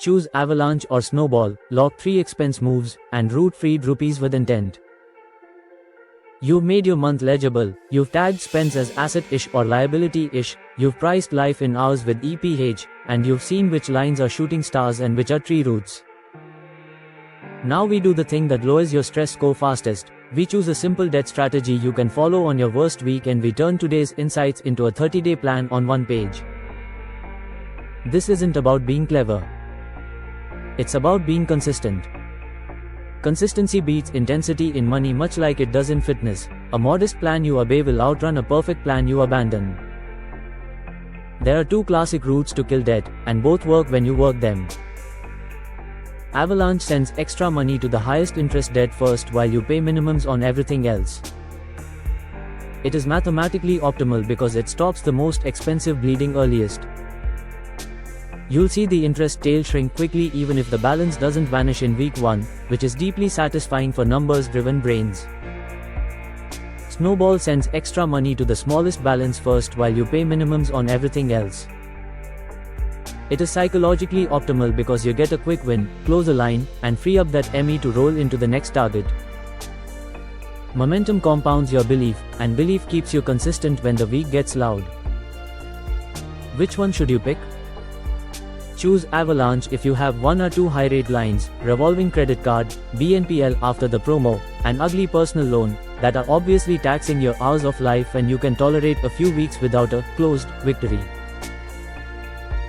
Choose Avalanche or Snowball, lock 3 expense moves, and route freed rupees with intent. You've made your month legible, you've tagged spends as asset-ish or liability-ish, you've priced life in hours with EPH, and you've seen which lines are shooting stars and which are tree roots. Now we do the thing that lowers your stress score fastest. We choose a simple debt strategy you can follow on your worst week, and we turn today's insights into a 30-day plan on one page. This isn't about being clever. It's about being consistent. Consistency beats intensity in money, much like it does in fitness. A modest plan you obey will outrun a perfect plan you abandon. There are 2 classic routes to kill debt, and both work when you work them. Avalanche sends extra money to the highest interest debt first while you pay minimums on everything else. It is mathematically optimal because it stops the most expensive bleeding earliest. You'll see the interest tail shrink quickly even if the balance doesn't vanish in week 1, which is deeply satisfying for numbers-driven brains. Snowball sends extra money to the smallest balance first while you pay minimums on everything else. It is psychologically optimal because you get a quick win, close a line, and free up that ME to roll into the next target. Momentum compounds your belief, and belief keeps you consistent when the week gets loud. Which one should you pick? Choose Avalanche if you have 1 or 2 high-rate lines, revolving credit card, BNPL after the promo, and ugly personal loan that are obviously taxing your hours of life, and you can tolerate a few weeks without a closed victory.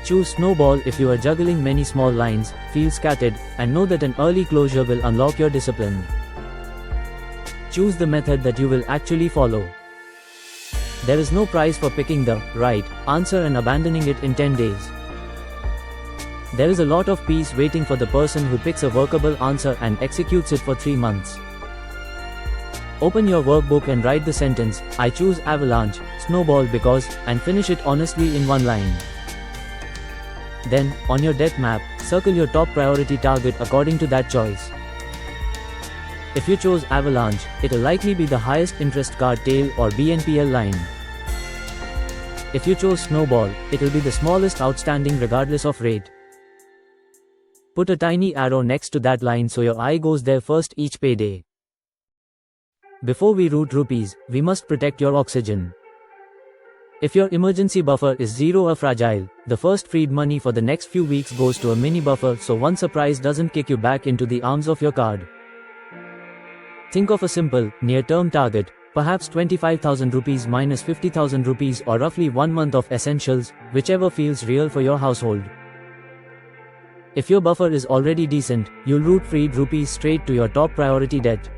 Choose Snowball if you are juggling many small lines, feel scattered, and know that an early closure will unlock your discipline. Choose the method that you will actually follow. There is no prize for picking the right answer and abandoning it in 10 days. There is a lot of peace waiting for the person who picks a workable answer and executes it for 3 months. Open your workbook and write the sentence, "I choose Avalanche, Snowball because," and finish it honestly in 1 line. Then, on your debt map, circle your top priority target according to that choice. If you chose Avalanche, it'll likely be the highest interest card tail or BNPL line. If you chose Snowball, it'll be the smallest outstanding regardless of rate. Put a tiny arrow next to that line so your eye goes there first each payday. Before we route rupees, we must protect your oxygen. If your emergency buffer is 0 or fragile, the first freed money for the next few weeks goes to a mini buffer so one surprise doesn't kick you back into the arms of your card. Think of a simple, near-term target, perhaps 25,000 rupees minus 50,000 rupees or roughly 1 month of essentials, whichever feels real for your household. If your buffer is already decent, you'll route freed rupees straight to your top priority debt.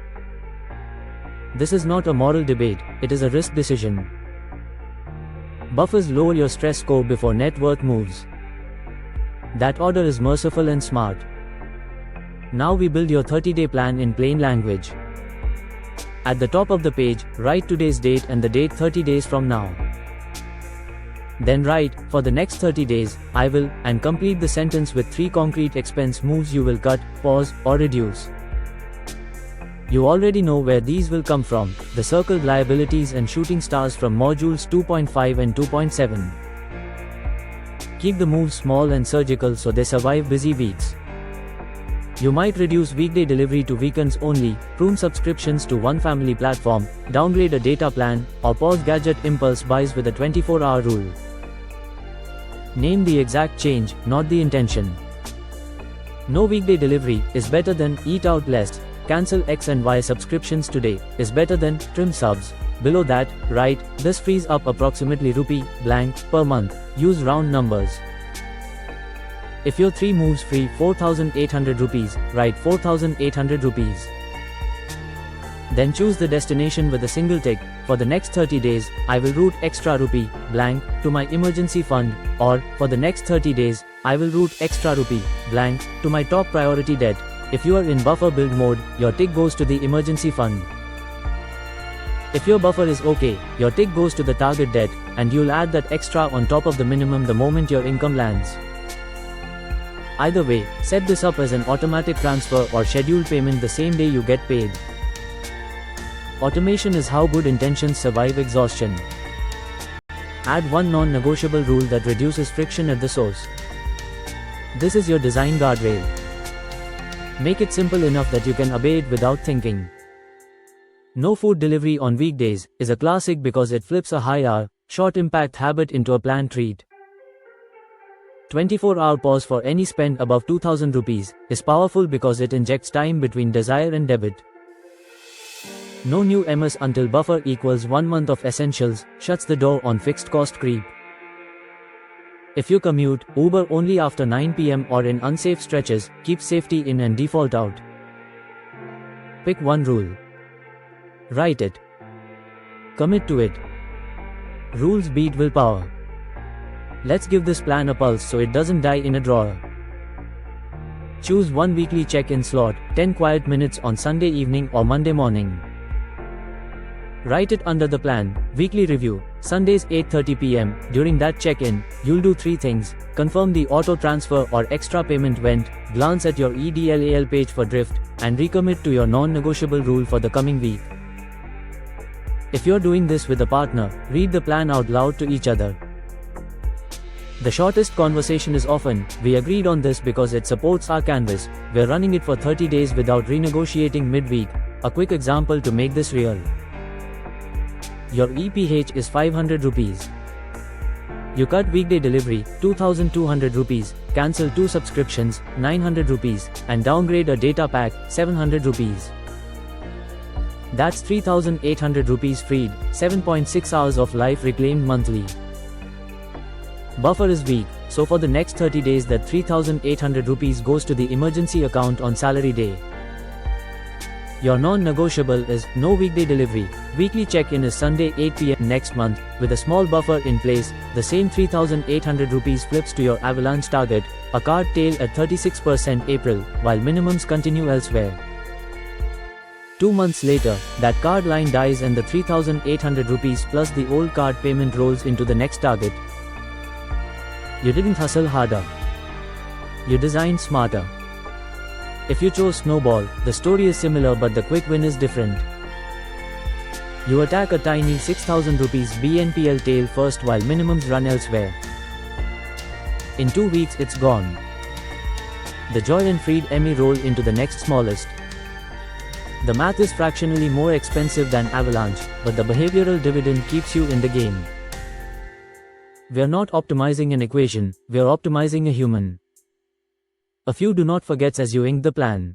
This is not a moral debate, it is a risk decision. Buffers lower your stress score before net worth moves. That order is merciful and smart. Now we build your 30-day plan in plain language. At the top of the page, write today's date and the date 30 days from now. Then write, "For the next 30 days, I will," and complete the sentence with 3 concrete expense moves you will cut, pause, or reduce. You already know where these will come from, the circled liabilities and shooting stars from modules 2.5 and 2.7. Keep the moves small and surgical so they survive busy weeks. You might reduce weekday delivery to weekends only, prune subscriptions to one family platform, downgrade a data plan, or pause gadget impulse buys with a 24-hour rule. Name the exact change, not the intention. No weekday delivery is better than eat out less. Cancel X and Y subscriptions today is better than trim subs. Below that, write, "This frees up approximately rupee blank per month." Use round numbers. If your 3 moves free 4,800 rupees, write 4,800 rupees. Then choose the destination with a single tick. For the next 30 days, I will route extra rupee blank to my emergency fund, or for the next 30 days, I will route extra rupee blank to my top priority debt. If you are in buffer build mode, your tick goes to the emergency fund. If your buffer is okay, your tick goes to the target debt, and you'll add that extra on top of the minimum the moment your income lands. Either way, set this up as an automatic transfer or scheduled payment the same day you get paid. Automation is how good intentions survive exhaustion. Add one non-negotiable rule that reduces friction at the source. This is your design guardrail. Make it simple enough that you can obey it without thinking. No food delivery on weekdays is a classic because it flips a high-hour, short-impact habit into a planned treat. 24-hour pause for any spend above 2000 rupees is powerful because it injects time between desire and debit. No new MS until buffer equals 1 month of essentials shuts the door on fixed cost creep. If you commute, Uber only after 9 PM or in unsafe stretches, keep safety in and default out. Pick one rule. Write it. Commit to it. Rules beat willpower. Let's give this plan a pulse so it doesn't die in a drawer. Choose one weekly check-in slot, 10 quiet minutes on Sunday evening or Monday morning. Write it under the plan, weekly review, Sundays 8:30 PM. During that check-in, you'll do 3 things: confirm the auto transfer or extra payment went, glance at your EDLAL page for drift, and recommit to your non-negotiable rule for the coming week. If you're doing this with a partner, read the plan out loud to each other. The shortest conversation is often, "We agreed on this because it supports our canvas, we're running it for 30 days without renegotiating mid-week." A quick example to make this real. Your EPH is 500 rupees. You cut weekday delivery, 2200 rupees, cancel 2 subscriptions, 900 rupees, and downgrade a data pack, 700 rupees. That's 3800 rupees freed, 7.6 hours of life reclaimed monthly. Buffer is weak, so for the next 30 days that 3800 rupees goes to the emergency account on salary day. Your non-negotiable is no weekday delivery. Weekly check-in is Sunday 8 PM next month. With a small buffer in place, the same 3800 rupees flips to your Avalanche target, a card tail at 36% April, while minimums continue elsewhere. 2 months later, that card line dies and the 3800 rupees plus the old card payment rolls into the next target. You didn't hustle harder. You designed smarter. If you chose Snowball, the story is similar but the quick win is different. You attack a tiny 6000 rupees BNPL tail first while minimums run elsewhere. In 2 weeks it's gone. The joy and freed Emmy roll into the next smallest. The math is fractionally more expensive than Avalanche, but the behavioral dividend keeps you in the game. We're not optimizing an equation, we're optimizing a human. A few do not forget as you ink the plan.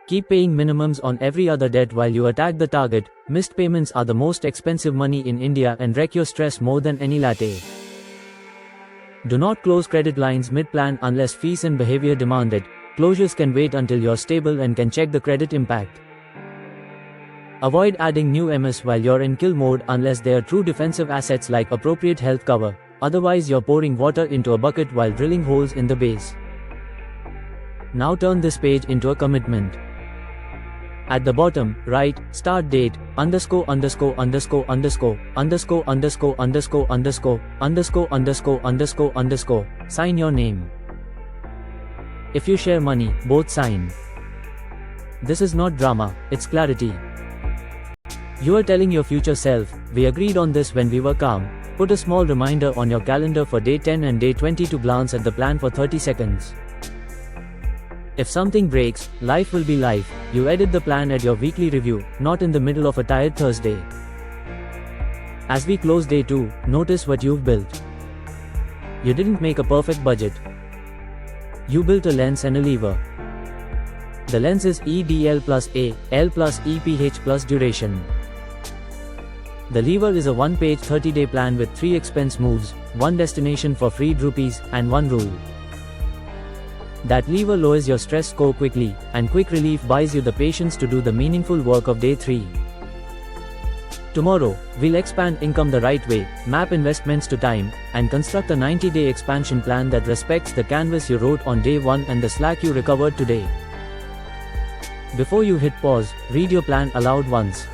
Keep paying minimums on every other debt while you attack the target. Missed payments are the most expensive money in India and wreck your stress more than any latte. Do not close credit lines mid-plan unless fees and behavior demand it. Closures can wait until you're stable and can check the credit impact. Avoid adding new MS while you're in kill mode unless they are true defensive assets like appropriate health cover. Otherwise you're pouring water into a bucket while drilling holes in the base. Now turn this page into a commitment. At the bottom, write, start date, underscore underscore underscore underscore, underscore underscore underscore underscore, underscore underscore underscore underscore, sign your name. If you share money, both sign. This is not drama, it's clarity. You are telling your future self, we agreed on this when we were calm. Put a small reminder on your calendar for day 10 and day 20 to glance at the plan for 30 seconds. If something breaks, life will be life. You edit the plan at your weekly review, not in the middle of a tired Thursday. As we close day 2, notice what you've built. You didn't make a perfect budget. You built a lens and a lever. The lens is EDL plus A, L plus EPH plus duration. The lever is a 1-page 30-day plan with 3 expense moves, 1 destination for freed rupees, and 1 rule. That lever lowers your stress score quickly, and quick relief buys you the patience to do the meaningful work of day 3. Tomorrow, we'll expand income the right way, map investments to time, and construct a 90-day expansion plan that respects the canvas you wrote on day 1 and the slack you recovered today. Before you hit pause, read your plan aloud once.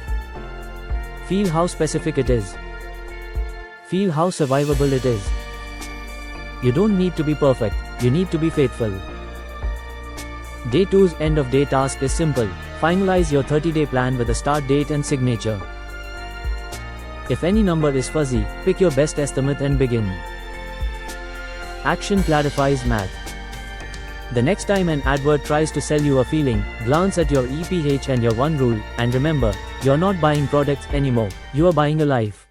Feel how specific it is. Feel how survivable it is. You don't need to be perfect, you need to be faithful. Day 2's end of day task is simple. Finalize your 30-day plan with a start date and signature. If any number is fuzzy, pick your best estimate and begin. Action clarifies math. The next time an advert tries to sell you a feeling, glance at your EPH and your one rule, and remember, you're not buying products anymore, you are buying a life.